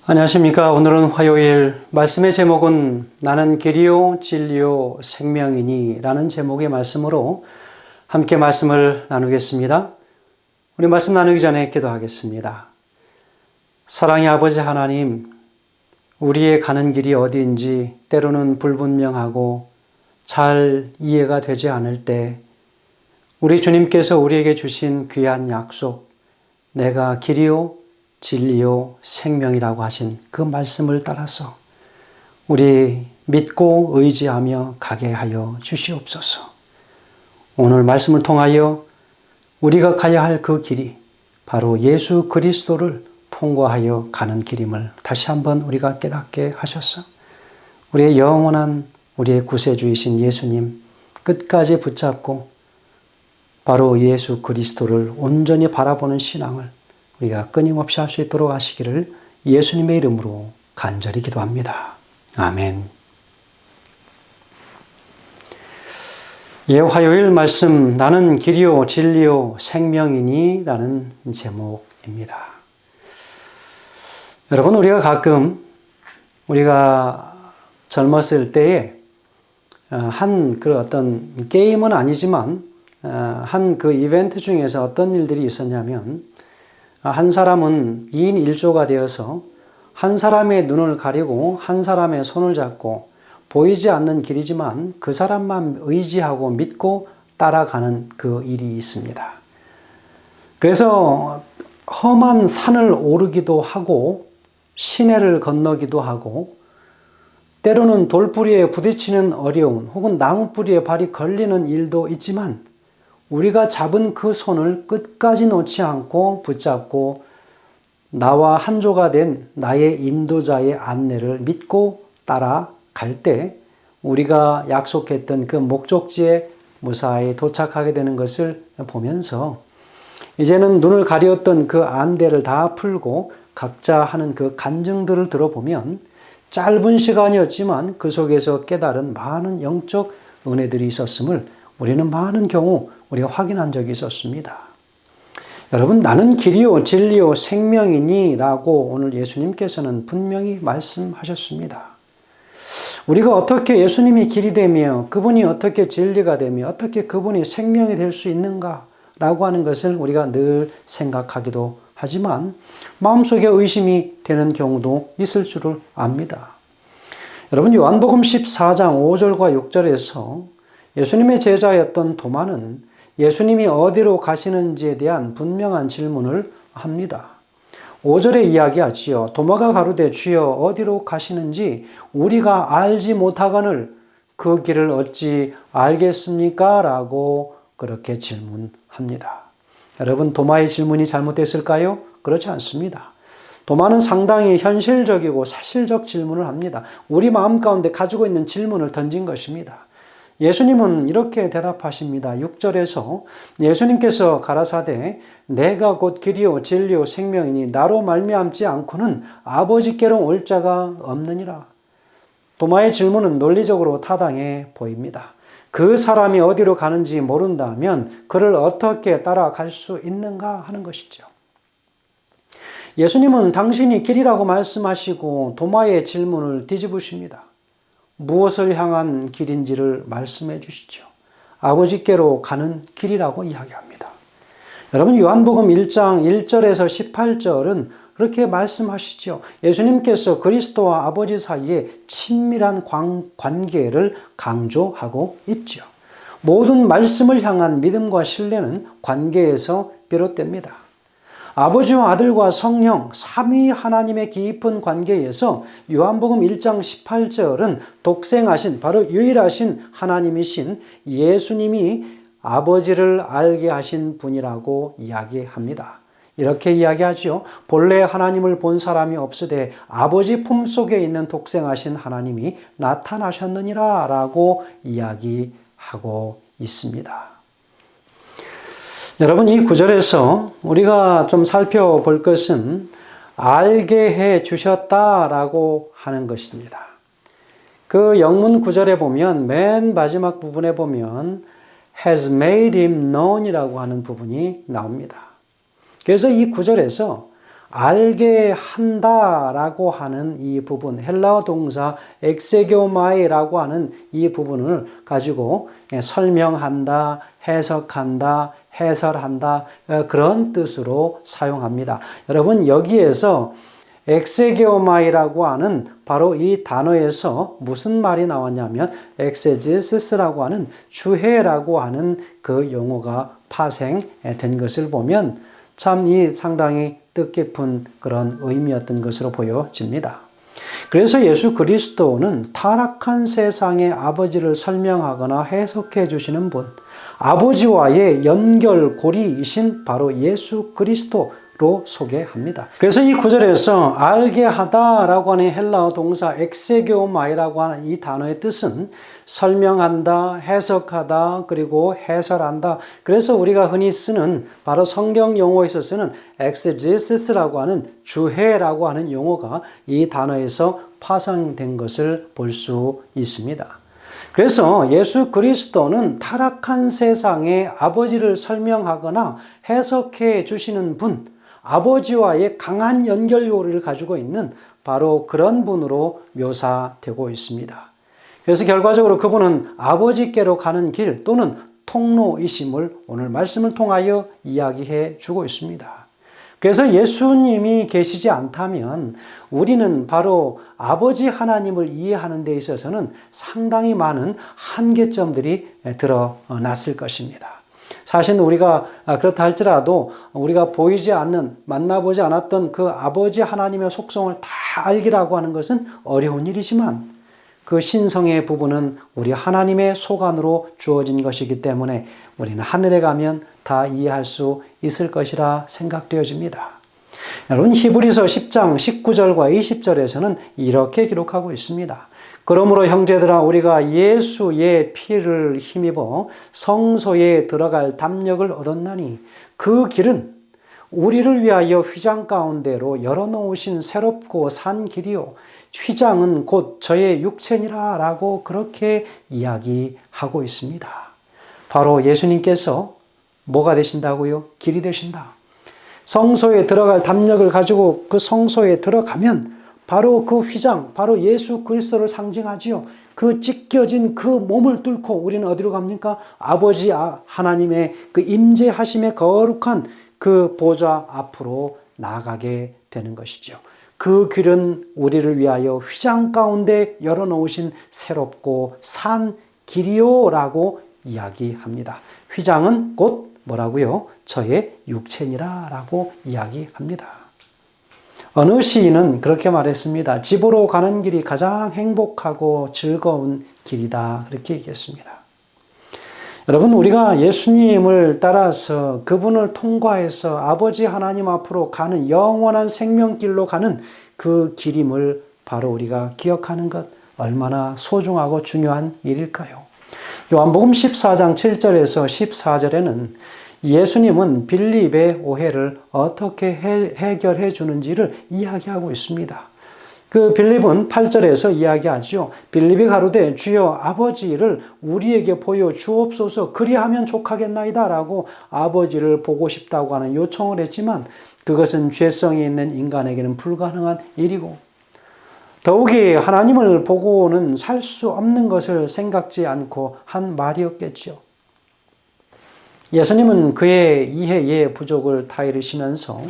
안녕하십니까. 오늘은 화요일, 말씀의 제목은 나는 길이요 진리요 생명이니 라는 제목의 말씀으로 함께 말씀을 나누겠습니다. 우리 말씀 나누기 전에 기도하겠습니다. 사랑의 아버지 하나님, 우리의 가는 길이 어디인지 때로는 불분명하고 잘 이해가 되지 않을 때 우리 주님께서 우리에게 주신 귀한 약속, 내가 길이요 진리요 생명이라고 하신 그 말씀을 따라서 우리 믿고 의지하며 가게 하여 주시옵소서. 오늘 말씀을 통하여 우리가 가야 할 그 길이 바로 예수 그리스도를 통과하여 가는 길임을 다시 한번 우리가 깨닫게 하셔서 우리의 영원한 우리의 구세주이신 예수님 끝까지 붙잡고 바로 예수 그리스도를 온전히 바라보는 신앙을 우리가 끊임없이 할 수 있도록 하시기를 예수님의 이름으로 간절히 기도합니다. 아멘. 화요일 말씀 나는 길이요 진리요 생명이니 라는 제목입니다. 여러분, 우리가 가끔 우리가 젊었을 때에 한 그 어떤 게임은 아니지만 한 그 이벤트 중에서 어떤 일들이 있었냐면 한 사람은 2인 1조가 되어서 한 사람의 눈을 가리고 한 사람의 손을 잡고 보이지 않는 길이지만 그 사람만 의지하고 믿고 따라가는 그 일이 있습니다. 그래서 험한 산을 오르기도 하고 시내를 건너기도 하고 때로는 돌뿌리에 부딪히는 어려움 혹은 나무뿌리에 발이 걸리는 일도 있지만 우리가 잡은 그 손을 끝까지 놓지 않고 붙잡고 나와 한조가 된 나의 인도자의 안내를 믿고 따라갈 때 우리가 약속했던 그 목적지에 무사히 도착하게 되는 것을 보면서 이제는 눈을 가렸던 그 안대를 다 풀고 각자 하는 그 간증들을 들어보면 짧은 시간이었지만 그 속에서 깨달은 많은 영적 은혜들이 있었음을 우리는 많은 경우 우리가 확인한 적이 있었습니다. 여러분, 나는 길이요 진리요 생명이니 라고 오늘 예수님께서는 분명히 말씀하셨습니다. 우리가 어떻게 예수님이 길이 되며 그분이 어떻게 진리가 되며 어떻게 그분이 생명이 될 수 있는가 라고 하는 것을 우리가 늘 생각하기도 하지만 마음속에 의심이 되는 경우도 있을 줄을 압니다. 여러분, 요한복음 14장 5절과 6절에서 예수님의 제자였던 도마는 예수님이 어디로 가시는지에 대한 분명한 질문을 합니다. 5절에 이야기하지요. 도마가 가로되 주여 어디로 가시는지 우리가 알지 못하거늘 그 길을 어찌 알겠습니까? 라고 그렇게 질문합니다. 여러분, 도마의 질문이 잘못됐을까요? 그렇지 않습니다. 도마는 상당히 현실적이고 사실적 질문을 합니다. 우리 마음 가운데 가지고 있는 질문을 던진 것입니다. 예수님은 이렇게 대답하십니다. 6절에서 예수님께서 가라사대 내가 곧 길이요 진리요 생명이니 나로 말미암지 않고는 아버지께로 올 자가 없느니라. 도마의 질문은 논리적으로 타당해 보입니다. 그 사람이 어디로 가는지 모른다면 그를 어떻게 따라갈 수 있는가 하는 것이죠. 예수님은 당신이 길이라고 말씀하시고 도마의 질문을 뒤집으십니다. 무엇을 향한 길인지를 말씀해 주시죠. 아버지께로 가는 길이라고 이야기합니다. 여러분, 요한복음 1장 1절에서 18절은 그렇게 말씀하시죠. 예수님께서 그리스도와 아버지 사이에 친밀한 관계를 강조하고 있죠. 모든 말씀을 향한 믿음과 신뢰는 관계에서 비롯됩니다. 아버지와 아들과 성령 삼위 하나님의 깊은 관계에서 요한복음 1장 18절은 독생하신 바로 유일하신 하나님이신 예수님이 아버지를 알게 하신 분이라고 이야기합니다. 이렇게 이야기하죠. 본래 하나님을 본 사람이 없으되 아버지 품속에 있는 독생하신 하나님이 나타나셨느니라 라고 이야기하고 있습니다. 여러분, 이 구절에서 우리가 좀 살펴볼 것은 알게 해 주셨다라고 하는 것입니다. 그 영문 구절에 보면 맨 마지막 부분에 보면 has made him known이라고 하는 부분이 나옵니다. 그래서 이 구절에서 알게 한다라고 하는 이 부분, 헬라어 동사 엑세교마이라고 하는 이 부분을 가지고 설명한다, 해석한다, 해설한다, 그런 뜻으로 사용합니다. 여러분, 여기에서 엑세게오마이라고 하는 바로 이 단어에서 무슨 말이 나왔냐면 엑세지스라고 하는 주해라고 하는 그 용어가 파생된 것을 보면 참 이 상당히 뜻깊은 그런 의미였던 것으로 보여집니다. 그래서 예수 그리스도는 타락한 세상의 아버지를 설명하거나 해석해 주시는 분, 아버지와의 연결고리이신 바로 예수 그리스도로 소개합니다. 그래서 이 구절에서 알게 하다라고 하는 헬라어 동사 엑세게오마이라고 하는 이 단어의 뜻은 설명한다, 해석하다, 그리고 해설한다. 그래서 우리가 흔히 쓰는 바로 성경 용어에서 쓰는 엑세지시스라고 하는 주해라고 하는 용어가 이 단어에서 파생된 것을 볼 수 있습니다. 그래서 예수 그리스도는 타락한 세상의 아버지를 설명하거나 해석해 주시는 분, 아버지와의 강한 연결고리를 가지고 있는 바로 그런 분으로 묘사되고 있습니다. 그래서 결과적으로 그분은 아버지께로 가는 길 또는 통로이심을 오늘 말씀을 통하여 이야기해 주고 있습니다. 그래서 예수님이 계시지 않다면 우리는 바로 아버지 하나님을 이해하는 데 있어서는 상당히 많은 한계점들이 드러났을 것입니다. 사실 우리가 그렇다 할지라도 우리가 보이지 않는, 만나보지 않았던 그 아버지 하나님의 속성을 다 알기라고 하는 것은 어려운 일이지만 그 신성의 부분은 우리 하나님의 소관으로 주어진 것이기 때문에 우리는 하늘에 가면 다 이해할 수 있을 것이라 생각되어집니다. 여러분, 히브리서 10장 19절과 20절에서는 이렇게 기록하고 있습니다. 그러므로 형제들아, 우리가 예수의 피를 힘입어 성소에 들어갈 담력을 얻었나니 그 길은 우리를 위하여 휘장 가운데로 열어놓으신 새롭고 산 길이요 휘장은 곧 저의 육체니라 라고 그렇게 이야기하고 있습니다. 바로 예수님께서 뭐가 되신다고요? 길이 되신다. 성소에 들어갈 담력을 가지고 그 성소에 들어가면 바로 그 휘장, 바로 예수 그리스도를 상징하지요. 그 찢겨진 그 몸을 뚫고 우리는 어디로 갑니까? 아버지 하나님의 그 임재하심의 거룩한 그 보좌 앞으로 나아가게 되는 것이죠. 그 길은 우리를 위하여 휘장 가운데 열어놓으신 새롭고 산 길이요라고 이야기합니다. 휘장은 곧 뭐라고요? 저의 육체니라 라고 이야기합니다. 어느 시인은 그렇게 말했습니다. 집으로 가는 길이 가장 행복하고 즐거운 길이다. 그렇게 얘기했습니다. 여러분, 우리가 예수님을 따라서 그분을 통과해서 아버지 하나님 앞으로 가는 영원한 생명길로 가는 그 길임을 바로 우리가 기억하는 것 얼마나 소중하고 중요한 일일까요? 요한복음 14장 7절에서 14절에는 예수님은 빌립의 오해를 어떻게 해결해 주는지를 이야기하고 있습니다. 그 빌립은 8절에서 이야기하죠. 빌립이 가로되 주여 아버지를 우리에게 보여 주옵소서 그리하면 족하겠나이다 라고 아버지를 보고 싶다고 하는 요청을 했지만 그것은 죄성이 있는 인간에게는 불가능한 일이고 더욱이 하나님을 보고는 살 수 없는 것을 생각지 않고 한 말이었겠죠. 예수님은 그의 이해의 부족을 다 이루시면서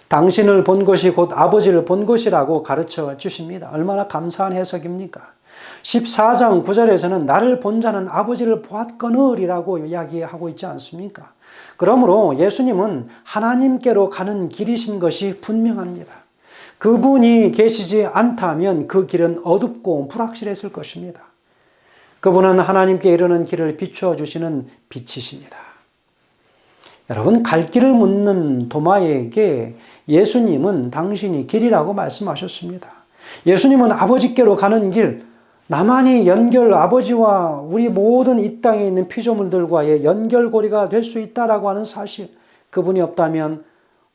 당신을 본 것이 곧 아버지를 본 것이라고 가르쳐 주십니다. 얼마나 감사한 해석입니까? 14장 9절에서는 나를 본 자는 아버지를 보았거늘이라고 이야기하고 있지 않습니까? 그러므로 예수님은 하나님께로 가는 길이신 것이 분명합니다. 그분이 계시지 않다면 그 길은 어둡고 불확실했을 것입니다. 그분은 하나님께 이르는 길을 비추어 주시는 빛이십니다. 여러분, 갈 길을 묻는 도마에게 예수님은 당신이 길이라고 말씀하셨습니다. 예수님은 아버지께로 가는 길, 나만이 아버지와 우리 모든 이 땅에 있는 피조물들과의 연결고리가 될 수 있다라고 하는 사실, 그분이 없다면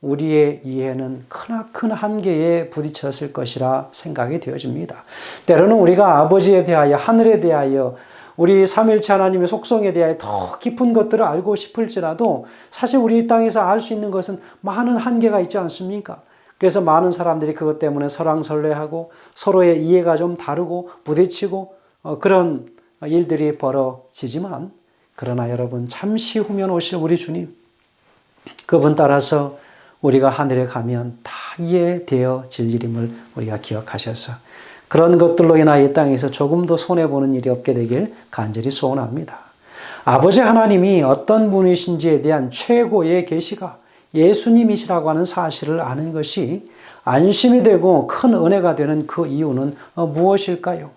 우리의 이해는 크나큰 한계에 부딪혔을 것이라 생각이 되어집니다. 때로는 우리가 아버지에 대하여, 하늘에 대하여, 우리 삼일체 하나님의 속성에 대하여 더 깊은 것들을 알고 싶을지라도 사실 우리 이 땅에서 알 수 있는 것은 많은 한계가 있지 않습니까? 그래서 많은 사람들이 그것 때문에 설왕설래하고 서로의 이해가 좀 다르고 부딪히고 그런 일들이 벌어지지만, 그러나 여러분, 잠시 후면 오실 우리 주님, 그분 따라서 우리가 하늘에 가면 다 이해되어질 일임을 우리가 기억하셔서 그런 것들로 인하여 이 땅에서 조금도 손해보는 일이 없게 되길 간절히 소원합니다. 아버지 하나님이 어떤 분이신지에 대한 최고의 계시가 예수님이시라고 하는 사실을 아는 것이 안심이 되고 큰 은혜가 되는 그 이유는 무엇일까요?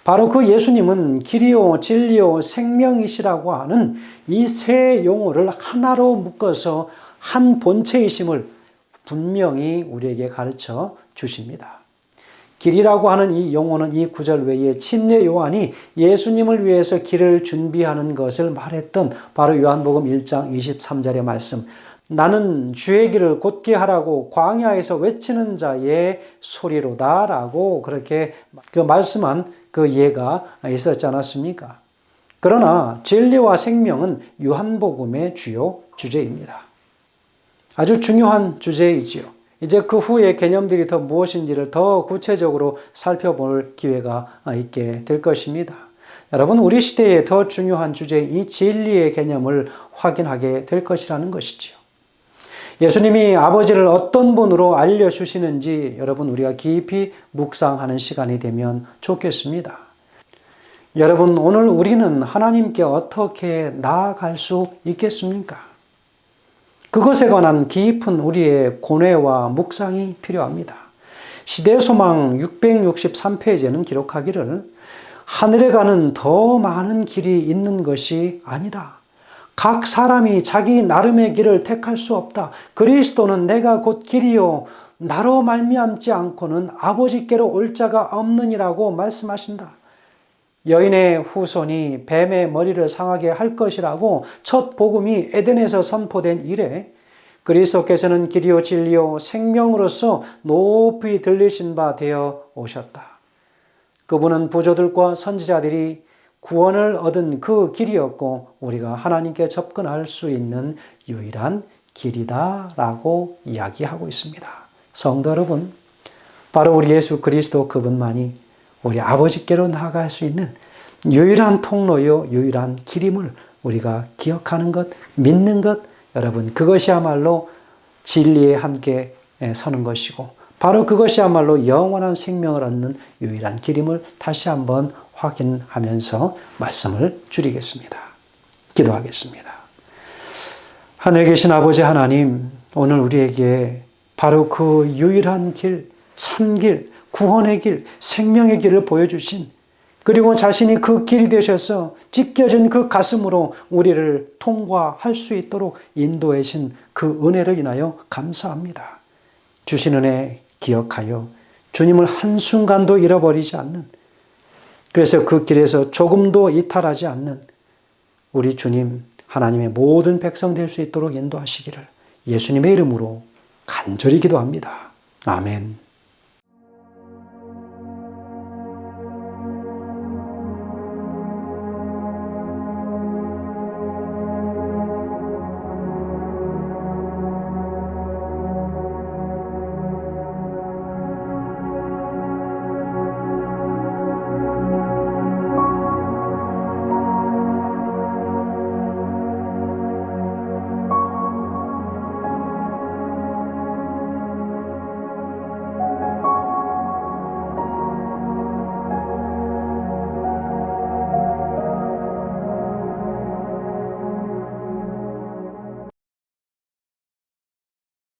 바로 그 예수님은 길이요 진리요 생명이시라고 하는 이 세 용어를 하나로 묶어서 한 본체이심을 분명히 우리에게 가르쳐 주십니다. 길이라고 하는 이 용어는 이 구절 외에 침례 요한이 예수님을 위해서 길을 준비하는 것을 말했던 바로 요한복음 1장 23절의 말씀, 나는 주의 길을 곧게 하라고 광야에서 외치는 자의 소리로다 라고 그렇게 말씀한 그 예가 있었지 않았습니까? 그러나 진리와 생명은 요한복음의 주요 주제입니다. 아주 중요한 주제이지요. 이제 그 후에 개념들이 더 무엇인지를 더 구체적으로 살펴볼 기회가 있게 될 것입니다. 여러분, 우리 시대에 더 중요한 주제인 이 진리의 개념을 확인하게 될 것이라는 것이지요. 예수님이 아버지를 어떤 분으로 알려주시는지 여러분, 우리가 깊이 묵상하는 시간이 되면 좋겠습니다. 여러분, 오늘 우리는 하나님께 어떻게 나아갈 수 있겠습니까? 그것에 관한 깊은 우리의 고뇌와 묵상이 필요합니다. 시대소망 663페이지에는 기록하기를 하늘에 가는 더 많은 길이 있는 것이 아니다. 각 사람이 자기 나름의 길을 택할 수 없다. 그리스도는 내가 곧 길이요 나로 말미암지 않고는 아버지께로 올 자가 없느니라고 말씀하신다. 여인의 후손이 뱀의 머리를 상하게 할 것이라고 첫 복음이 에덴에서 선포된 이래 그리스도께서는 길이요 진리요 생명으로서 높이 들리신 바 되어 오셨다. 그분은 부조들과 선지자들이 구원을 얻은 그 길이었고 우리가 하나님께 접근할 수 있는 유일한 길이다라고 이야기하고 있습니다. 성도 여러분, 바로 우리 예수 그리스도 그분만이 우리 아버지께로 나아갈 수 있는 유일한 통로요, 유일한 길임을 우리가 기억하는 것, 믿는 것, 여러분, 그것이야말로 진리에 함께 서는 것이고 바로 그것이야말로 영원한 생명을 얻는 유일한 길임을 다시 한번 확인하면서 말씀을 줄이겠습니다. 기도하겠습니다. 하늘에 계신 아버지 하나님, 오늘 우리에게 바로 그 유일한 길, 참길, 구원의 길, 생명의 길을 보여주신, 그리고 자신이 그 길이 되셔서 찢겨진 그 가슴으로 우리를 통과할 수 있도록 인도해 주신 그 은혜를 인하여 감사합니다. 주신 은혜 기억하여 주님을 한순간도 잃어버리지 않는, 그래서 그 길에서 조금도 이탈하지 않는 우리 주님, 하나님의 모든 백성 될 수 있도록 인도하시기를 예수님의 이름으로 간절히 기도합니다. 아멘.